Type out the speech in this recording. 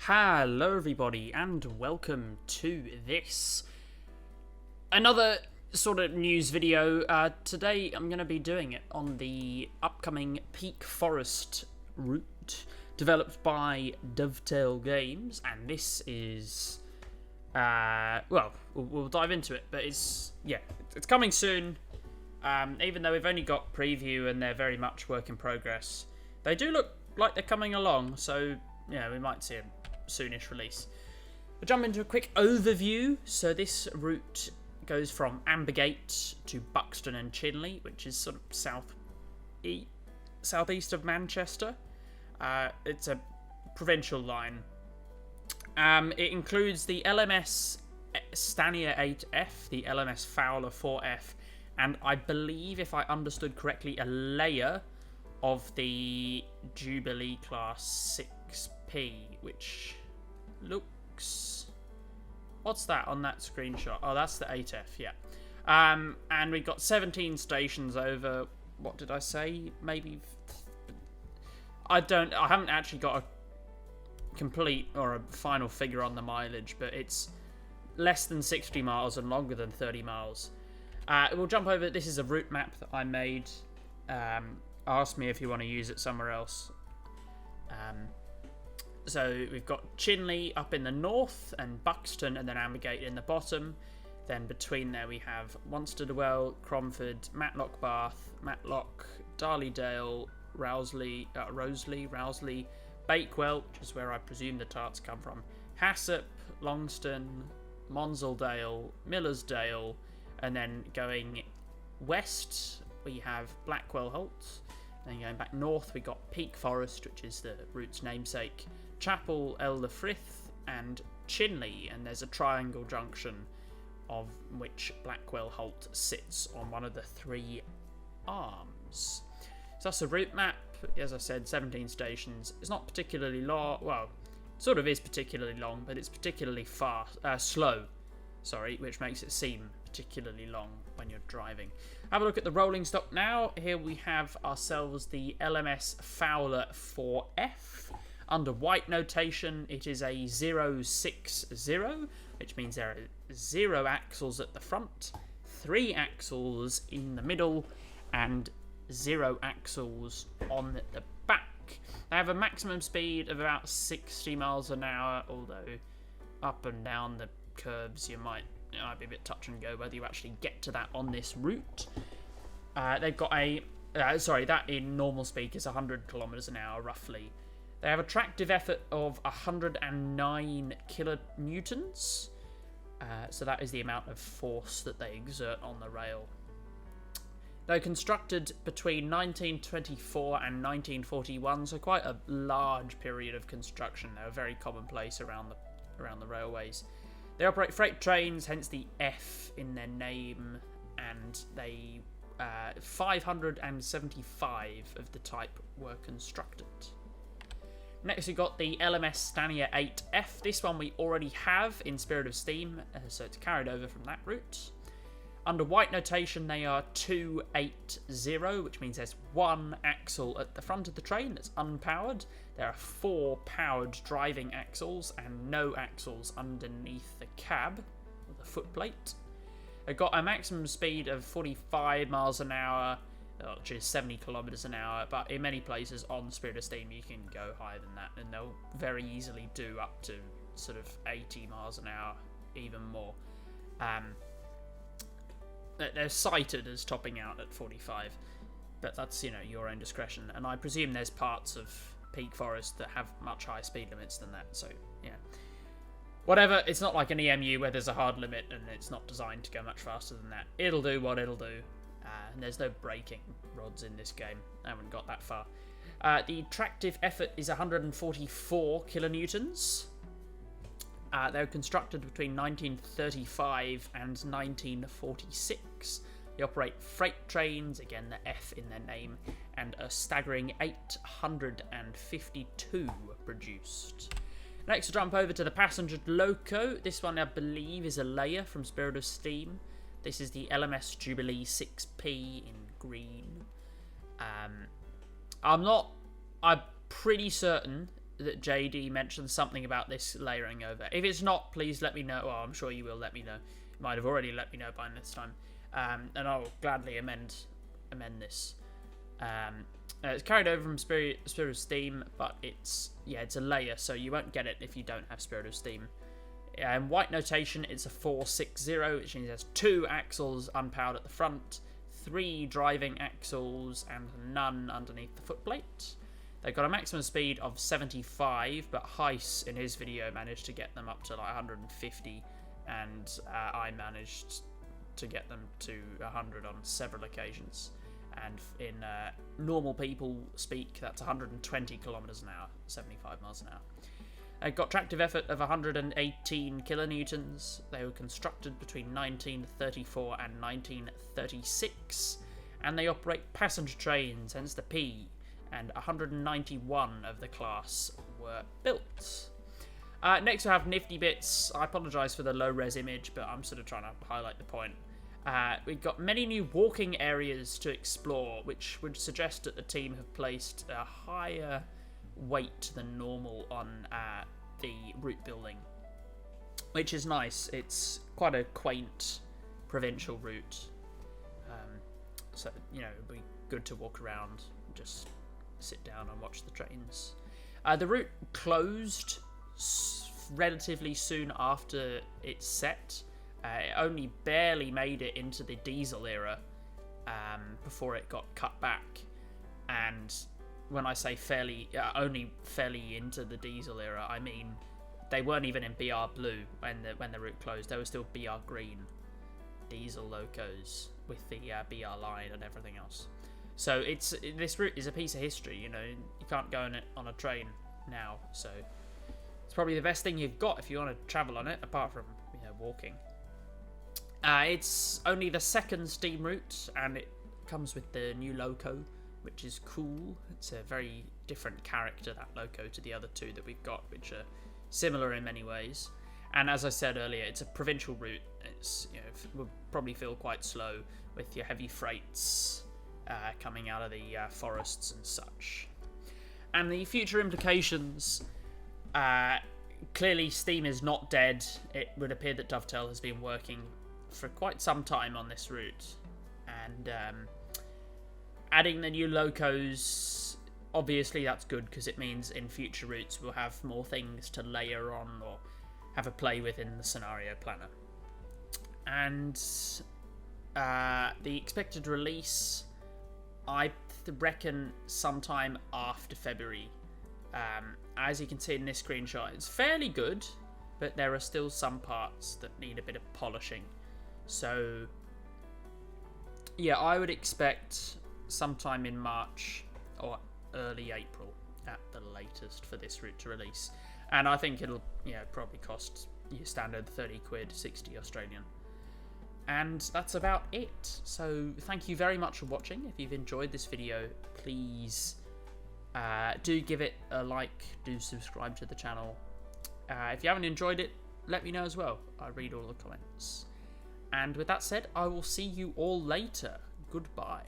Hello everybody and welcome to this another sort of news video. Today I'm going to be doing it on the upcoming Peak Forest route developed by Dovetail Games, and this is we'll dive into it, but it's coming soon. Even though we've only got preview and they're very much work in progress, they do look like they're coming along, so we might see a soonish release. We'll jump into a quick overview. So this route goes from Ambergate to Buxton and Chinley, which is sort of southeast of Manchester. It's a provincial line. It includes the LMS Stanier 8F, the LMS Fowler 4F, and I believe, if I understood correctly, a layer of the Jubilee Class 6P, which looks... What's that on that screenshot? Oh, that's the 8F, yeah. And we've got 17 stations over... What did I say? Maybe... I haven't actually got a complete or a final figure on the mileage, but it's less than 60 miles and longer than 30 miles. We'll jump over. This is a route map that I made. Ask me if you want to use it somewhere else. So we've got Chinley up in the north and Buxton and then Ambergate in the bottom. Then between there we have Wonsterdwell, Cromford, Matlock Bath, Matlock, Darley-Dale, Rowsley, Bakewell, which is where I presume the tarts come from, Hassop, Longston, Monsaldale, Millersdale, and then going west we have Blackwell Holt. Then going back north we got Peak Forest, which is the route's namesake, Chapel Elder Frith, and Chinley, and there's a triangle junction of which Blackwell Holt sits on one of the three arms. So that's a route map. As I said, 17 stations. It's not particularly long. Well, it sort of is particularly long, but it's particularly slow. Sorry, which makes it seem particularly long when you're driving. Have a look at the rolling stock now. Here we have ourselves the LMS Fowler 4F. Under white notation, it is a 060, which means there are 0 axles at the front, 3 axles in the middle, and 0 axles on the back. They have a maximum speed of about 60 miles an hour, although up and down the curbs it might be a bit touch and go whether you actually get to that on this route. They've got that in normal speed is 100 kilometers an hour roughly. They have a tractive effort of 109 kilonewtons, so that is the amount of force that they exert on the rail. They were constructed between 1924 and 1941, so quite a large period of construction. They were very commonplace around the railways. They operate freight trains, hence the F in their name, and they 575 of the type were constructed. Next we got the LMS Stanier 8F. This one we already have in Spirit of Steam, so it's carried over from that route. Under white notation they are 280, which means there's 1 axle at the front of the train that's unpowered. There are 4 powered driving axles and no axles underneath the cab, or the footplate. They've got a maximum speed of 45 miles an hour, which is 70 kilometers an hour, but in many places on Spirit of Steam you can go higher than that, and they'll very easily do up to sort of 80 miles an hour, even more. They're cited as topping out at 45, but that's, your own discretion, and I presume there's parts of Peak Forest that have much higher speed limits than that, so yeah. Whatever, it's not like an EMU where there's a hard limit and it's not designed to go much faster than that. It'll do what it'll do. And there's no braking rods in this game. I haven't got that far. The tractive effort is 144 kilonewtons. They were constructed between 1935 and 1946. They operate freight trains, again the F in their name, and a staggering 852 were produced. Next we'll jump over to the passenger loco. This one I believe is a layer from Spirit of Steam. This is the LMS Jubilee 6P in green. I'm pretty certain that JD mentioned something about this layering over. If it's not, please let me know. Well, I'm sure you will let me know. You might have already let me know by this time. And I'll gladly amend this. It's carried over from Spirit of Steam, but it's a layer, so you won't get it if you don't have Spirit of Steam. White notation, it's a 460, which means there's 2 axles unpowered at the front, 3 driving axles, and none underneath the footplate. They've got a maximum speed of 75, but Heiss in his video managed to get them up to like 150, and I managed to get them to 100 on several occasions. And in normal people speak, that's 120 kilometers an hour, 75 miles an hour. They've got tractive effort of 118 kilonewtons. They were constructed between 1934 and 1936, and they operate passenger trains, hence the P, and 191 of the class were built. Next we have nifty bits. I apologise for the low-res image, but I'm sort of trying to highlight the point. We've got many new walking areas to explore, which would suggest that the team have placed a higher weight than normal on the route building, which is nice. It's quite a quaint provincial route, so it'd be good to walk around, just sit down and watch the trains. The route closed relatively soon after it's set. It only barely made it into the diesel era before it got cut back. And when I say only fairly into the diesel era, I mean they weren't even in BR Blue when the route closed. They were still BR Green diesel locos with the BR line and everything else. So this route is a piece of history. You can't go on it on a train now. So it's probably the best thing you've got if you want to travel on it, apart from walking. It's only the second Steam route, and it comes with the new loco, which is cool. It's a very different character, that loco, to the other 2 that we've got, which are similar in many ways. And as I said earlier, it's a provincial route. It's will probably feel quite slow with your heavy freights coming out of the forests and such. And the future implications. Clearly, Steam is not dead. It would appear that Dovetail has been working for quite some time on this route, and adding the new locos, obviously that's good, because it means in future routes we'll have more things to layer on or have a play with in the scenario planner. And the expected release, I reckon sometime after February. As you can see in this screenshot, it's fairly good, but there are still some parts that need a bit of polishing. So, yeah, I would expect sometime in March or early April at the latest for this route to release. And I think it'll probably cost your standard 30 quid, 60 Australian. And that's about it. So thank you very much for watching. If you've enjoyed this video, please do give it a like, do subscribe to the channel. If you haven't enjoyed it, let me know as well. I read all the comments. And with that said, I will see you all later. Goodbye.